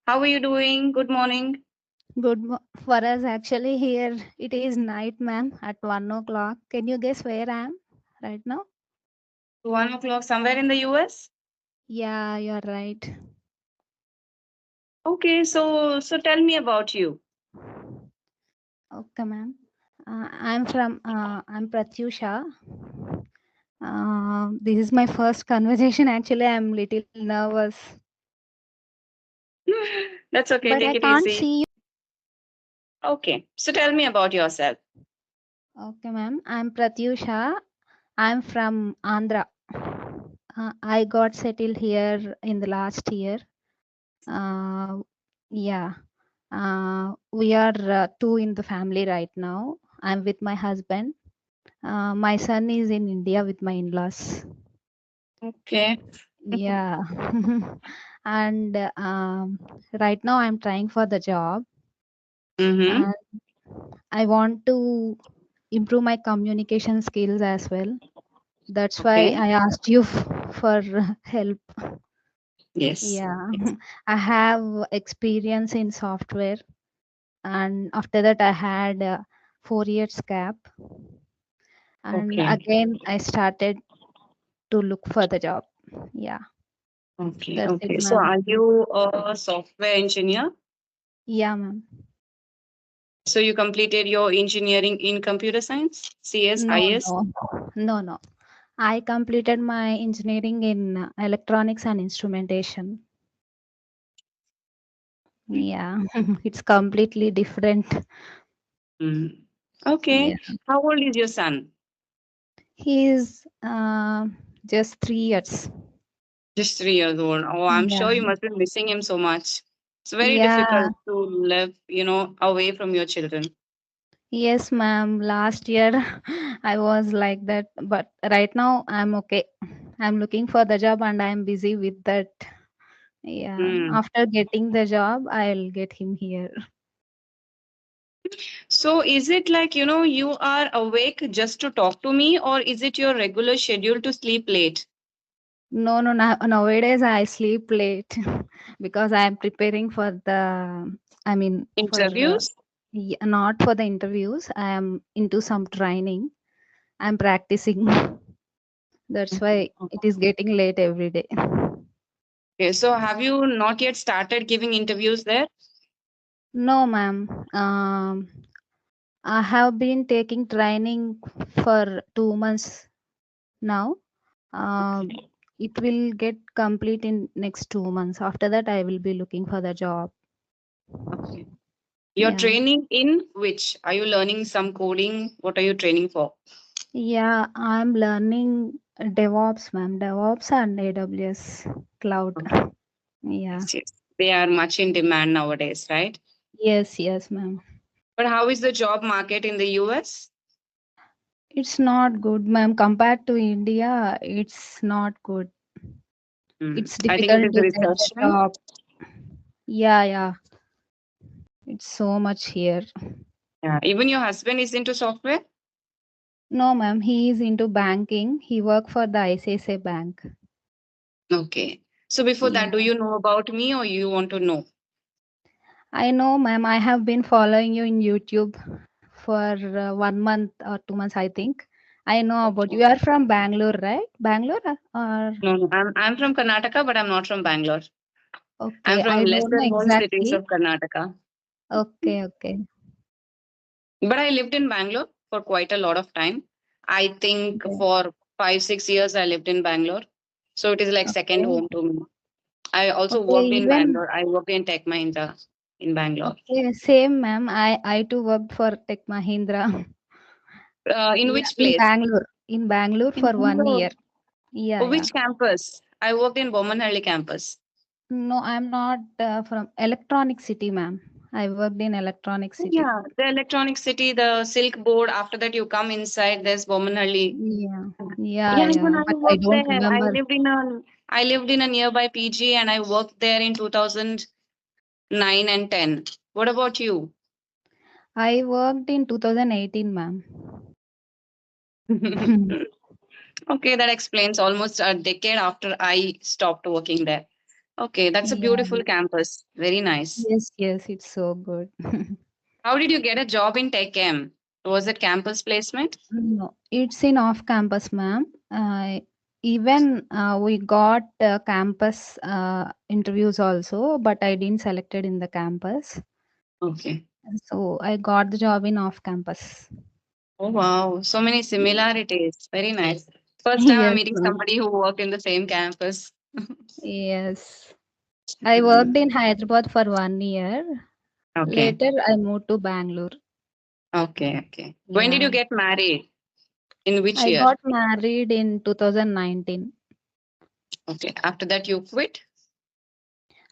How are you doing? Good morning. For us, actually, here it is night, ma'am, at 1 o'clock. Can you guess where I am right now? 1 o'clock somewhere in the US? Yeah, you're right. Okay, so tell me about you. Okay, ma'am. I'm Pratyusha. This is my first conversation. Actually, I'm little nervous, That's okay, but take I it can't easy. see you. Okay, so tell me about yourself. Okay, ma'am. I'm Pratyusha. I'm from Andhra. I got settled here in the last year. Uh, yeah. We are two in the family right now. I'm with my husband. My son is in India with my in-laws. Okay. Yeah. And right now I'm trying for the job. Mm-hmm. And I want to improve my communication skills as well. That's why Okay. I asked you for help. Yes. Yeah. Yes. I have experience in software, and after that I had 4 years gap, and Okay. again I started to look for the job. Yeah, Okay. that's it, Okay. So ma'am. are you a software engineer? Yeah, ma'am. So you completed your engineering in computer science, CS, No, IS? no, no. I completed my engineering in electronics and instrumentation. Yeah, it's completely different. Mm. Okay. Yeah, How old is your son? he's just 3 years. Just 3 years old. Oh, I'm Yeah, sure you must be missing him so much. It's very yeah. difficult to live, away from your children. Yes, ma'am. Last year I was like that, but right now I'm okay. I'm looking for the job and I'm busy with that. Yeah, Hmm. after getting the job, I'll get him here. So is it like, you are awake just to talk to me, or is it your regular schedule to sleep late? No, no, nowadays I sleep late because I'm preparing for I mean, Interviews? not for the interviews. I am into some training. I'm practicing. That's Mhm. why it is getting late every day. Okay, so have you not yet started giving interviews there? No, ma'am. I have been taking training for 2 months now. Um, Okay. it will get complete in next 2 months. After that, I will be looking for the job. Okay. You're Yeah. training in which? Are you learning some coding? What are you training for? Yeah, I'm learning DevOps, ma'am. DevOps and AWS cloud. Okay. Yeah. Yes, yes. They are much in demand nowadays, right? Yes, yes, ma'am. But how is the job market in the US? It's not good, ma'am. Compared to India, it's not good. Hmm. It's I think it difficult is a to get the recession. job. Yeah, yeah. It's so much here. Yeah. Even your husband is into software? No, ma'am. He is into banking. He work for the ICICI Bank. Okay. So before Yeah. that, do you know about me or you want to know? I know, ma'am. I have been following you in YouTube for 1 month or 2 months, I think. I know about Okay. you. You are from Bangalore, right? Bangalore or No, no, I'm from Karnataka, but I'm not from Bangalore. I'm okay. from I don't lesser know known cities exactly. of Karnataka. Okay, okay. But I lived in Bangalore for quite a lot of time. I think Okay. for 5, 6 years I lived in Bangalore. So it is like second Okay. home to me. I also Okay. worked in Even Bangalore. I worked in Tech Mahindra in Bangalore. okay. Same, ma'am. I too worked for Tech Mahindra. In Yeah, which place? In Bangalore In for one Bangalore. year. Yeah, yeah. Which campus? I worked in Bomanhalli campus. No, I'm not from Electronic City, ma'am. I worked in Electronic City. Yeah, the electronic city, the silk board. After that, you come inside. There's Bomanhalli. Yeah, yeah, Yeah, even yeah. I But I worked don't there. remember. I lived in a nearby PG, and I worked there in 2009 and 10. What about you? I worked in 2018, ma'am. Okay, that explains almost a decade after I stopped working there. Okay, that's a Yeah. beautiful campus. Very nice. Yes, yes, it's so good. How did you get a job in Tech M? Was it campus placement? No, it's in off campus, ma'am. Even we got campus interviews also, but I didn't selected in the campus. Okay. So I got the job in off campus. Oh wow, so many similarities. Very nice. First time I'm Yes, meeting ma'am. somebody who worked in the same campus. Yes. I worked Mm, in Hyderabad for 1 year. okay. Later, I moved to Bangalore. Okay. Okay. When did Yeah. you get married? In which I year? got married in 2019. Okay. After that, you quit?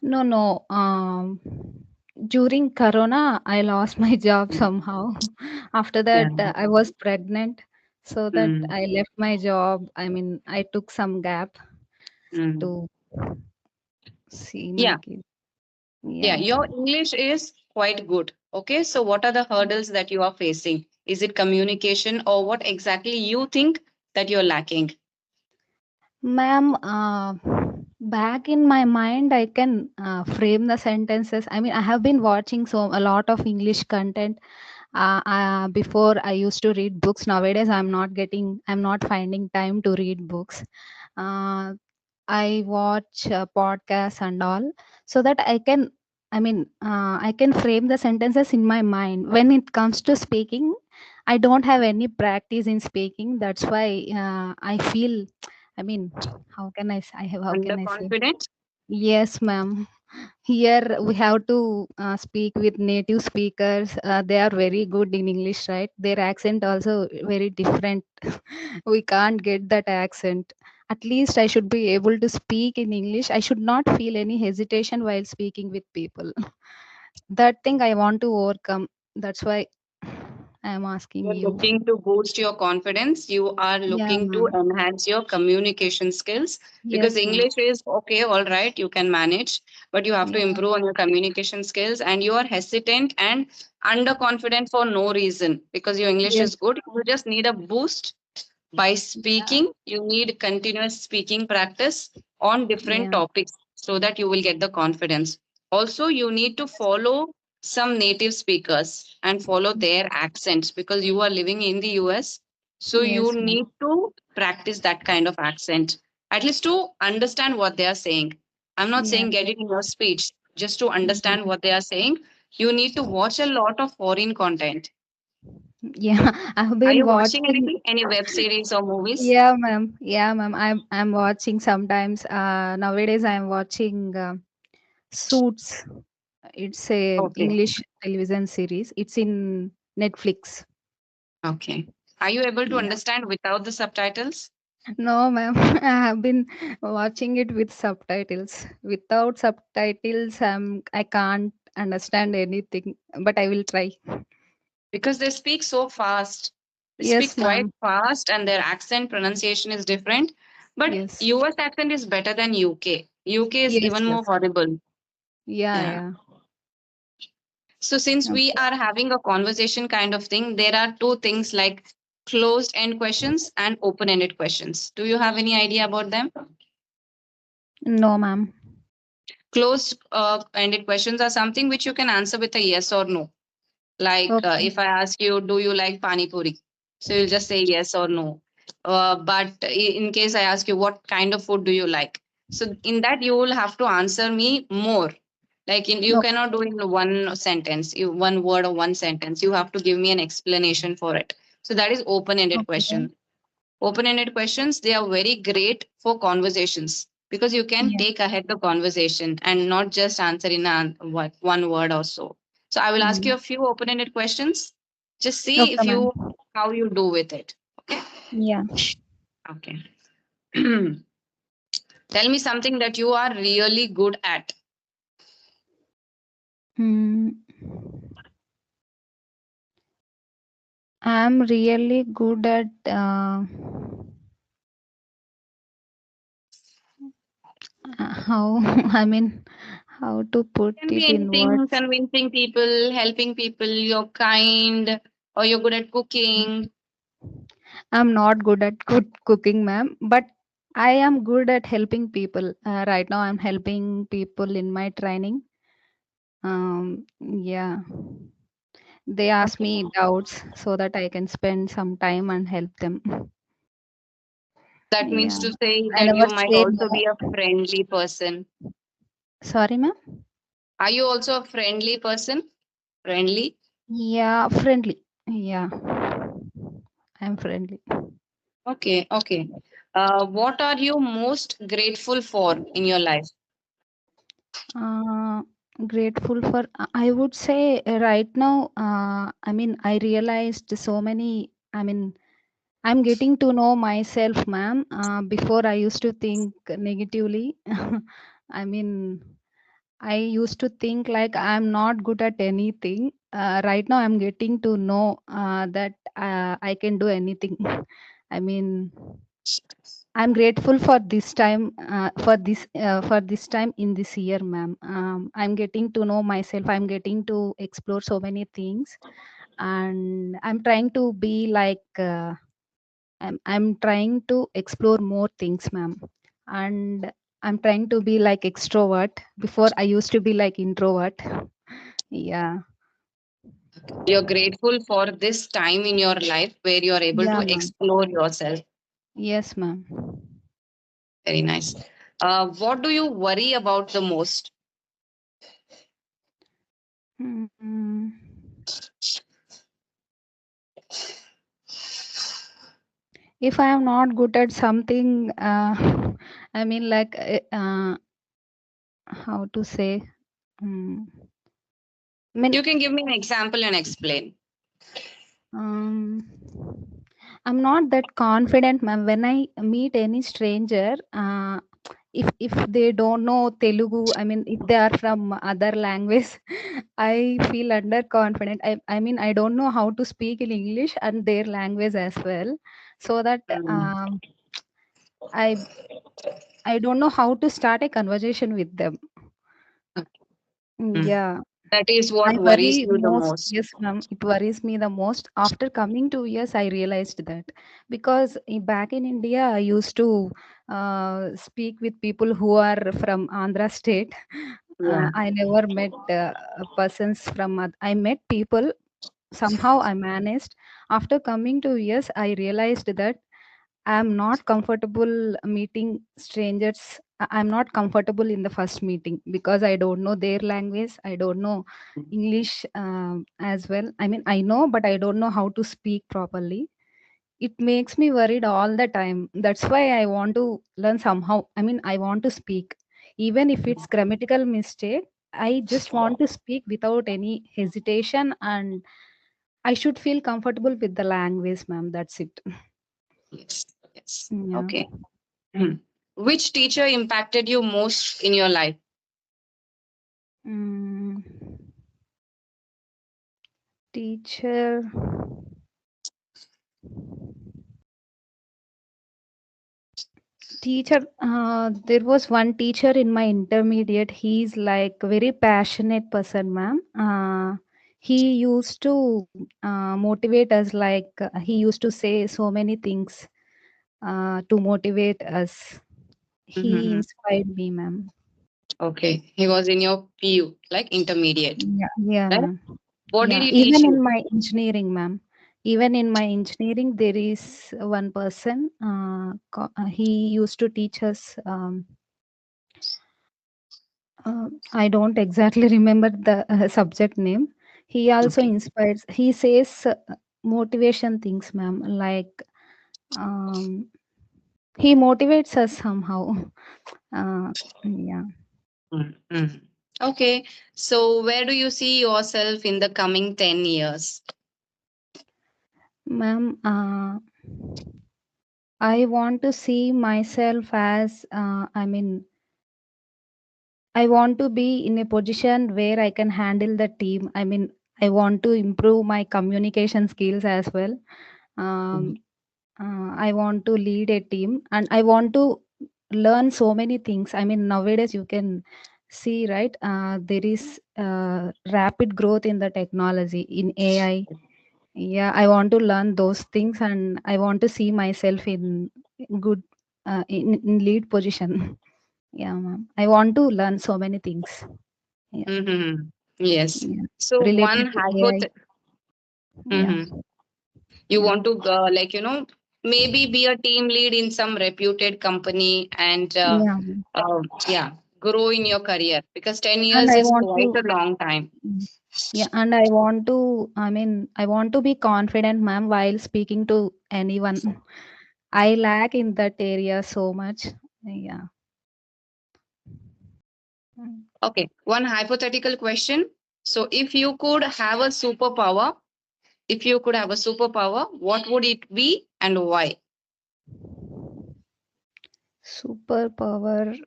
No, no. During Corona, I lost my job somehow. After Yeah. that, I was pregnant, so that Mm, I left my job. I mean, I took some gap mm. to see my Yeah. kid. Yeah. Yeah. Your English is quite good. Okay. So, what are the hurdles that you are facing? Is it communication or what exactly you think that you're lacking? Ma'am, back in my mind, I can frame the sentences. I mean, I have been watching a lot of English content. Before I used to read books. Nowadays, I'm not finding time to read books. Uh, I watch podcasts and all, so that I can frame the sentences in my mind. When it comes to speaking, I don't have any practice in speaking. That's why I feel, I mean, how can I say? Underconfident? Yes, ma'am. Here we have to speak with native speakers. They are very good in English, right? Their accent also very different. We can't get that accent. At least I should be able to speak in English. I should not feel any hesitation while speaking with people. That thing I want to overcome. That's why I am asking You're you. looking to boost your confidence. You are Yeah, looking to ma'am. enhance your communication skills because Yes, ma'am. English is okay, all right, you can manage, but you have to Yeah. improve on your communication skills. And you are hesitant and underconfident for no reason because your English Yes. is good. You just need a boost by speaking. You need continuous speaking practice on different Yeah. topics so that you will get the confidence. Also, you need to follow some native speakers and follow their accents because you are living in the US. So you Yes, ma'am. need to practice that kind of accent, at least to understand what they are saying. I'm not Yeah. saying get it in your speech, just to Yeah. understand what they are saying. You need to watch a lot of foreign content. Yeah. I've Are been you watching watching. anything, any web series or movies? Yeah, ma'am. Yeah, ma'am. I'm watching sometimes. Nowadays I'm watching Suits. It's a Okay. English television series. It's in Netflix. Okay. Are you able to Yeah. understand without the subtitles? No, ma'am. I have been watching it with subtitles. Without subtitles, I can't understand anything. But I will try. Because they speak so fast. They speak Yes, quite ma'am. fast and their accent pronunciation is different. But Yes. US accent is better than UK. UK is Yes. even more Yes. horrible. Yeah. Yeah. Yeah. So since we Okay. are having a conversation kind of thing, there are two things like closed end questions and open ended questions. Do you have any idea about them? No, ma'am. Closed ended questions are something which you can answer with a yes or no. Like Okay. if I ask you, do you like pani puri? So you'll just say yes or no. But in case I ask you, what kind of food do you like? So in that you will have to answer me more. Like you No. cannot do in one sentence, one word or one sentence. You have to give me an explanation for it. So that is open-ended Okay. question. Open-ended questions, they are very great for conversations because you can Yeah. take ahead the conversation and not just answer in one word or so. So I will ask you Mm. a few open-ended questions. Just see Okay, if ma'am. you how you do with it. Yeah. Okay. Tell me something that you are really good at. Mm. I'm really good at how I mean how to put Can be it in anything, words. convincing people, helping people, you're kind, or you're good at cooking. I'm not good at cooking, ma'am, but I am good at helping people. Right now, I'm helping people in my training. Yeah, they ask Okay. me doubts so that I can spend some time and help them. That means Yeah, to say I that never you might say also no. be a friendly person. Sorry, ma'am. Are you also a friendly person? Friendly? Yeah, friendly. Yeah, I'm friendly. Okay, okay. What are you most grateful for in your life? Uh, Grateful for, I would say right now, I mean, I realized so many, I mean, I'm getting to know myself, ma'am. Before I used to think negatively. I mean, I used to think like I'm not good at anything. Right now, I'm getting to know that I can do anything. I mean, I'm grateful for this time, for this time in this year, ma'am. I'm getting to know myself. I'm getting to explore so many things, and I'm trying to be like. I'm trying to explore more things, ma'am, and I'm trying to be like extrovert. Before I used to be like introvert. Yeah, You're grateful for this time in your life where you're able to yeah, ma'am. explore yourself. Yes, ma'am. Very nice. What do you worry about the most? Mm, if I am not good at something, I mean, like, how to say? Mm, I mean, You can give me an example and explain. Um, I'm not that confident, ma'am. When I meet any stranger, if they don't know Telugu, I mean, if they are from other language, I feel underconfident. I mean, I don't know how to speak in English and their language as well. So that Mm. I I don't know how to start a conversation with them. Mm. Yeah. That is I what worries worry you the most. most. Yes, ma'am. It worries me the most. After coming to US, I realized that because back in India, I used to speak with people who are from Andhra state. Yeah. I never met persons from. I met people somehow. I managed. After coming to US, I realized that I'm not comfortable meeting strangers. I'm not comfortable in the first meeting because I don't know their language. I don't know English as well. I mean, I know, but I don't know how to speak properly. It makes me worried all the time. That's why I want to learn somehow. I mean, I want to speak. Even if it's grammatical mistake, I just want to speak without any hesitation and I should feel comfortable with the language, ma'am. That's it. Yes. Yes. Yeah. Okay. Mm. Which teacher impacted you most in your life? Mm, teacher. Teacher, there was one teacher in my intermediate. He's like very passionate person, ma'am. He used to motivate us. Like he used to say so many things to motivate us. He Mhm. inspired me, ma'am. Okay. He was in your PU, like intermediate, Yeah, yeah, right? ma'am. What did Yeah, he teach even you? in my engineering, ma'am. Even in my engineering, there is one person. He used to teach us. I don't exactly remember the subject name. He also Okay. inspires. He says motivation things, ma'am. Like um, he motivates us somehow. Uh, yeah, Mm. Okay. So, where do you see yourself in the coming 10 years? ma'am. I want to see myself as. I mean, I want to be in a position where I can handle the team. I mean, I want to improve my communication skills as well. Mm. Um, I want to lead a team and I want to learn so many things. I mean, nowadays you can see, right? There is rapid growth in the technology, in AI. Yeah, I want to learn those things and I want to see myself in good. in lead position. Yeah, ma'am. I want to learn so many things. Yeah, Mm-hmm. Yes. yeah. So Related one to AI. hypoth Yeah, hmm You yeah, want to maybe be a team lead in some reputed company and yeah. yeah, grow in your career because 10 And years I is want quite to, a long time. mm, yeah, and I want to, I mean, I want to be confident, ma'am, while speaking to anyone. I lack in that area so much. Yeah. Mm. Okay, one hypothetical question. So if you could have a superpower, what would it be and why? Superpower.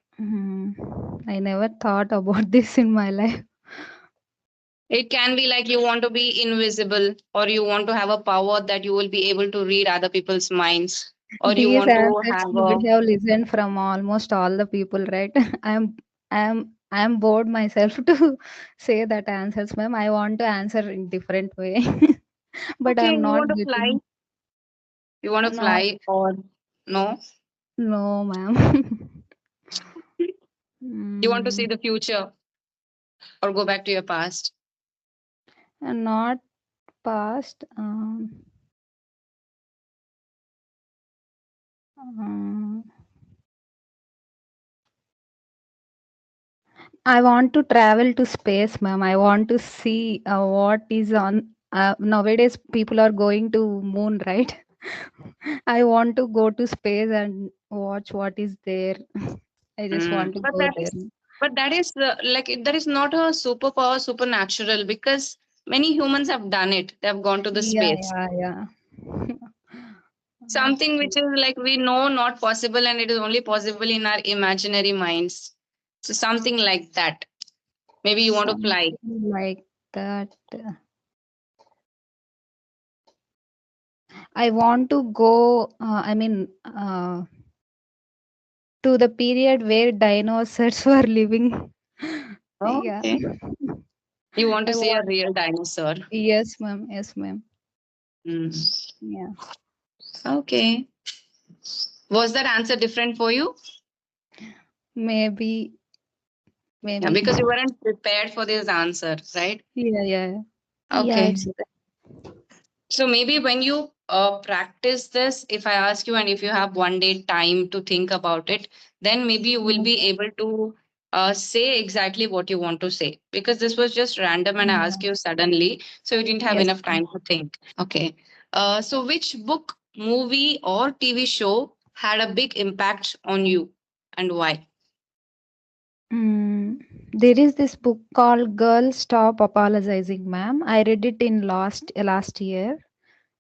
I never thought about this in my life. It can be like you want to be invisible, or you want to have a power that you will be able to read other people's minds, or you These want to answers have you a would have listened from almost all the people, right? I'm bored myself to say that answers, ma'am. I want to answer in different way, but okay, I'm not getting. you want to Not fly, or no, no, ma'am. you want to see mm, the future or go back to your past. Not past. Um, I want to travel to space, ma'am. I want to see what is on. Nowadays, people are going to moon, right? I want to go to space and watch what is there. I just want to But go that there. is, that is not a superpower, supernatural, because many humans have done it. They have gone to the Yeah, space. yeah, yeah. That's Something true. which is like we know not possible, and it is only possible in our imaginary minds. So something like that. Maybe you want to Something fly. like that. I want to go. To the period where dinosaurs were living. Oh, Yeah. okay. You want to I see a want. real dinosaur. Yes, ma'am. Yes, ma'am. Hmm. Yeah. Okay. Was that answer different for you? Maybe. Yeah, Maybe. because you weren't prepared for this answer, right? Yeah, yeah. Yeah, Okay. it's So maybe when you practice this, if I ask you and if you have one day time to think about it, then maybe you will yeah, be able to say exactly what you want to say. Because this was just random and I asked yeah. you suddenly, so you didn't have Yes. enough time to think. Okay. So which book, movie, or TV show had a big impact on you and why? There is this book called Girl Stop Apologizing, ma'am. I read it in last year.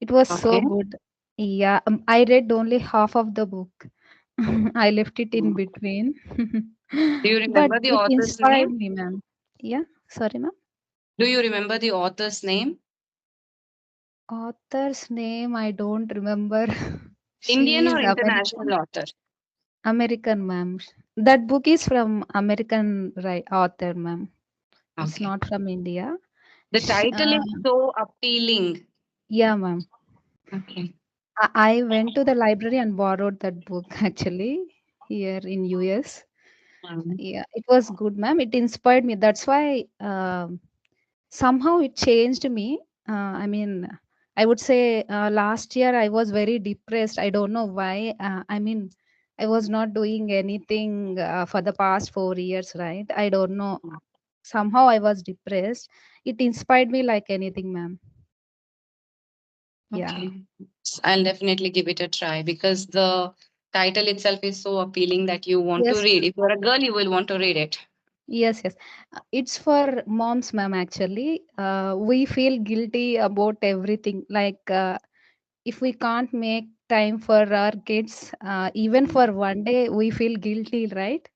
It was so Okay. good. Yeah, I read only half of the book. I left it in Do between. you But remember the it author's inspired name? me, ma'am. Yeah, sorry, ma'am. Do you remember the author's name? Author's name I don't remember. Indian She or is international American. author? American, ma'am. That book is from American author, ma'am. It's Okay. not from India. The title is so appealing. Yeah, ma'am. Okay. I went to the library and borrowed that book actually here in US. Um, Yeah, it was good, ma'am. It inspired me. That's why somehow it changed me. I mean, I would say last year I was very depressed. I don't know why. I was not doing anything for the past 4 years, right? I don't know. Somehow I was depressed. It inspired me like anything, ma'am. Yeah. okay. I'll definitely give it a try because the title itself is so appealing that you want to Yes. read. If you're a girl, you will want to read it. Yes, yes. It's for moms, ma'am, actually. We feel guilty about everything. Like, if we can't make time for our kids, even for one day, we feel guilty, right?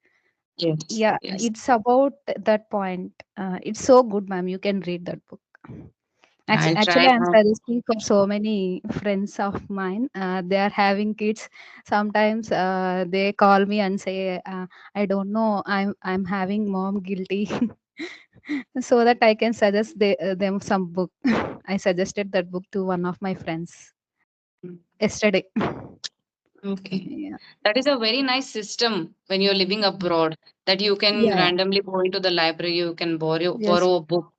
Yes. Yeah, Yes. it's about that point. It's so good, ma'am. You can read that book. I'll Actually, try. I'm suggesting for so many friends of mine. They are having kids. Sometimes they call me and say, "I don't know. I'm having mom guilty," so that I can suggest them some book. I suggested that book to one of my friends yesterday. Okay. Yeah. That is a very nice system when you're living abroad, that you can Yeah. randomly go into the library, you can Yes. borrow a book.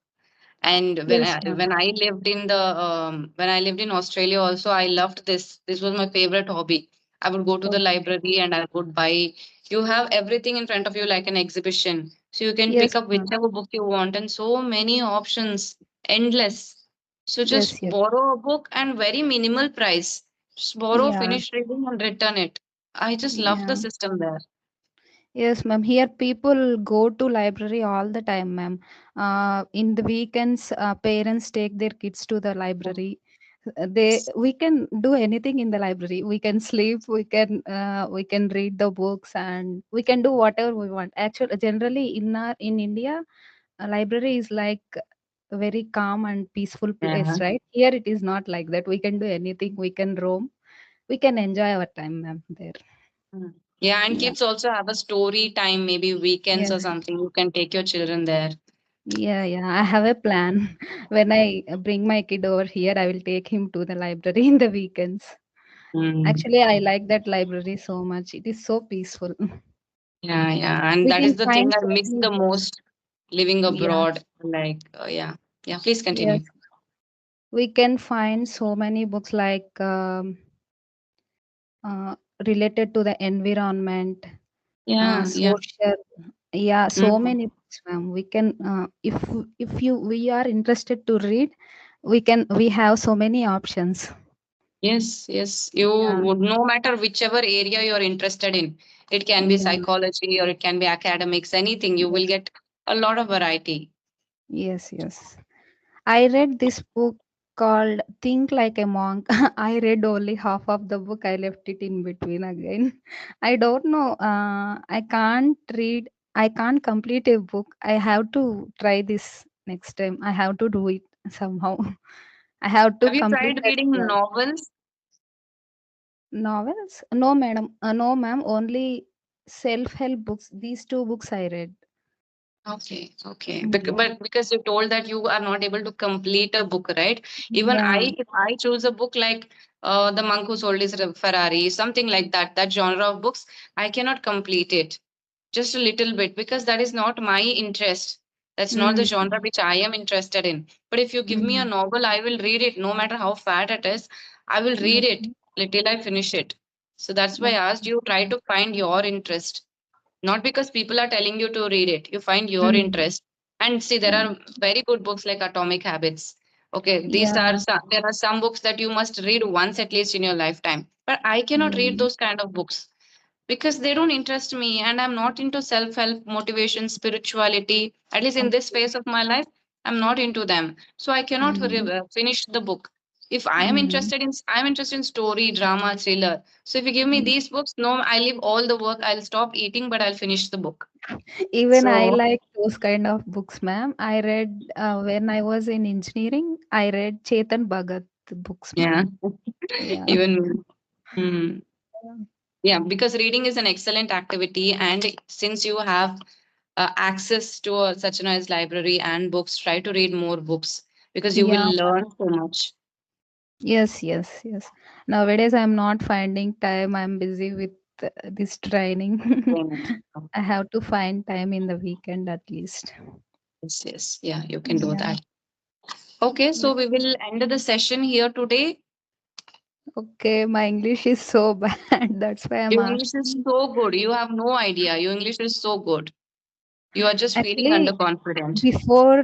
And Yes, ma'am. when I lived in Australia also, I loved this. This was my favorite hobby. I would go to the Okay. library and I would buy. You have everything in front of you like an exhibition, so you can pick Yes, up ma'am. whichever book you want, and so many options, endless. So just Yes, yes. borrow a book and very minimal price. Just borrow, Yeah. finish reading, and return it. I just love the Yeah. system there. Yes, ma'am. Here people go to library all the time, ma'am. In the weekends, parents take their kids to the library. We can do anything in the library. We can sleep. We can read the books, and we can do whatever we want. Actually, generally in India, a library is like a very calm and peaceful place, Yeah. right? Here it is not like that. We can do anything. We can roam. We can enjoy our time, ma'am. There. Mm. Yeah, and Yeah. kids also have a story time, maybe weekends Yeah. or something. You can take your children there. Yeah, yeah. I have a plan. When I bring my kid over here, I will take him to the library in the weekends. Mm. Actually, I like that library so much. It is so peaceful. Yeah, yeah. And We that can is the thing find I so miss many the books. most living Yeah, abroad. Like, yeah. Yeah, please yes. continue. We can find so many books like uh, related to the environment, Yeah, yeah. social. Yeah, so Mm. many books, ma'am. We can, if we are interested to read, we have so many options. Yes, yes. You Yeah, would, no matter whichever area you're interested in, it can be yeah. psychology or it can be academics, anything, you will Yes, get a lot of variety. yes, yes. I read this book called Think Like a Monk. I read only half of the book. I left it in between again. I don't know. I can't complete a book. I have to try this next time. I have to do it somehow. I have to Have you complete tried that reading novels? novels. No, madam. No, ma'am. Only self-help books. These two books I read. Okay, okay. Yeah. But because you told that you are not able to complete a book, right? Even Yeah. if I choose a book like The Monk Who Sold His Ferrari, something like that, that genre of books, I cannot complete it. Just a little bit, because that is not my interest. That's not the Mm, genre which I am interested in. But if you give me a mm, novel, I will read it, no matter how fat it is. I will read it okay. till I finish it. So that's why I asked Okay. you, try to find your interest, not because people are telling you to read it. You find your Mm. interest. And see, there are very good books like Atomic Habits. Okay, Yeah. there are some books that you must read once at least in your lifetime. But I cannot read Mm. those kind of books because they don't interest me, and I'm not into self-help, motivation, spirituality. At least in this Okay. phase of my life, I'm not into them. So I cannot Mm. finish the book. If Mm. I'm interested in story, drama, thriller. So if you give me Mm. these books, no, I leave all the work. I'll stop eating, but I'll finish the book. Even I So like those kind of books, ma'am. I read when I was in engineering. I read Chetan Bhagat books, yeah, ma'am. Yeah. even me. Hmm. Yeah, because reading is an excellent activity, and since you have access to such a nice library and books, try to read more books because you will Yeah. learn so much. Yes. Yes. Yes. Nowadays, I'm not finding time. I'm busy with this training. Training. I have to find time in the weekend at least. Yes, yes, yeah, you can do Yeah. that. Okay, Yeah. so we will end the session here today. Okay. My English is so bad. That's why I'm Your English is asking. so good. You have no idea. Your English is so good. You are just feeling Actually, underconfident. before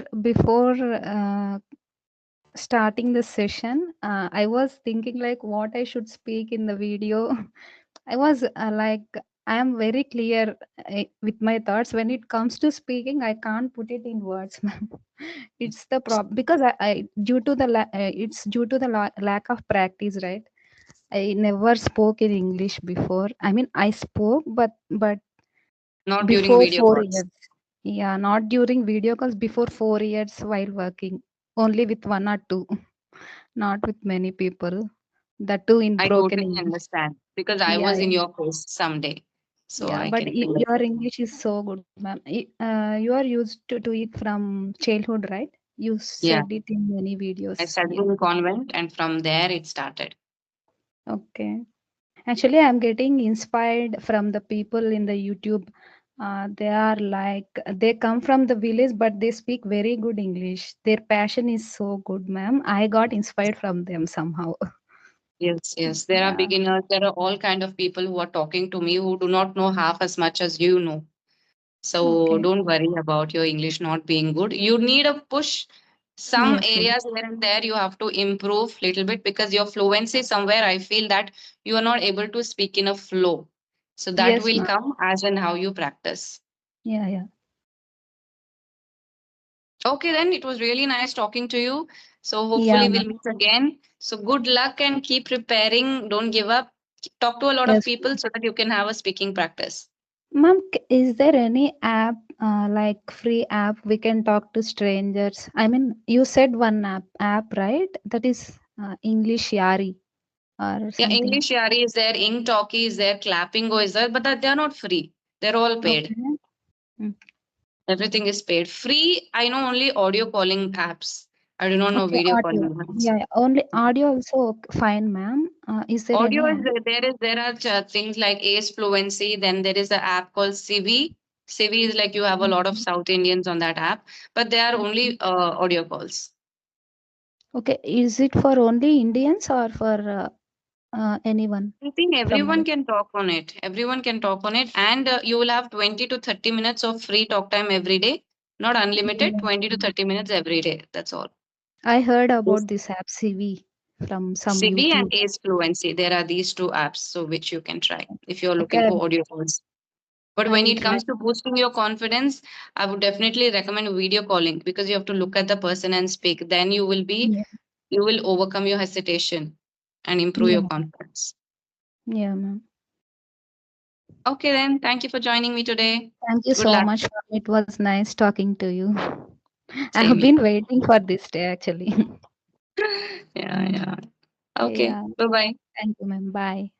starting the session, I was thinking like what I should speak in the video. I was like, I am very clear with my thoughts. When it comes to speaking, I can't put it in words, ma'am. It's the problem because I due to the it's due to the lack of practice, right? I never spoke in English before. I mean, I spoke, but Not during before video 4 years. calls. Yeah, not during video calls, before 4 years while working. Only with one or two, not with many people. That too in I broken totally English. understand because I Yeah, was in yeah. your place someday. So Yeah, I but can relate. your English is so good, ma'am. You are used to it from childhood, right? You Yeah, said it in many I videos. studied Yeah. in convent and from there it started. Okay. Actually, I'm getting inspired from the people in the YouTube. They are like they come from the village, but they speak very good English. Their passion is so good, ma'am. I got inspired from them somehow. Yes, yes. There are Yeah. beginners. There are all kind of people who are talking to me who do not know half as much as you know. So Okay. don't worry about your English not being good. You need a push. Some Yes, ma'am. areas here and there you have to improve little bit because your fluency somewhere I feel that you are not able to speak in a flow. So that Yes, will ma'am. come as and how you practice. Yeah, yeah. Okay, then it was really nice talking to you. So Yeah, hopefully we'll ma'am. meet again. So good luck and keep preparing. Don't give up. Talk to a lot of Yes. people so that you can have a speaking practice. Ma'am, is there any app, like free app we can talk to strangers? I mean, you said one app, right? That is English Yari or Yeah, something. English Yari is there, Ing Talkie is there, Clappingo is there, but that they're not free. They're all paid. Okay. Mm. Everything is paid. Free, I know only audio calling apps. I do not know Okay, video audio. calling ones. Yeah, yeah. Only audio also fine, ma'am. Is there Audio any is app? there. There are things like Ace Fluency. Then there is an app called Civi. Civi is like you have a lot of Okay. South Indians on that app, but they are Okay. only audio calls. Okay. Is it for only Indians or for anyone I think from everyone other? can talk on it. Everyone can talk on it, and you will have 20 to 30 minutes of free talk time every day. Not unlimited, Yes. 20 to 30 minutes every day. That's all. I heard Yes. about this app CV from some Civi and YouTube. Ace Fluency. There are these two apps, so which you can try if you're looking Okay, for audio calls. But I when will it try. comes to boosting your confidence, I would definitely recommend video calling because you have to look at the person and speak. Then Yeah. you will overcome your hesitation and improve your Yeah. confidence. Yeah, ma'am. Okay, then. Thank you for joining me today. Thank you Good so luck. much, ma'am. It was nice talking to you. I have Same here. been waiting for this day actually. Yeah, yeah. Okay. Yeah. Bye bye. Thank you, ma'am. Bye.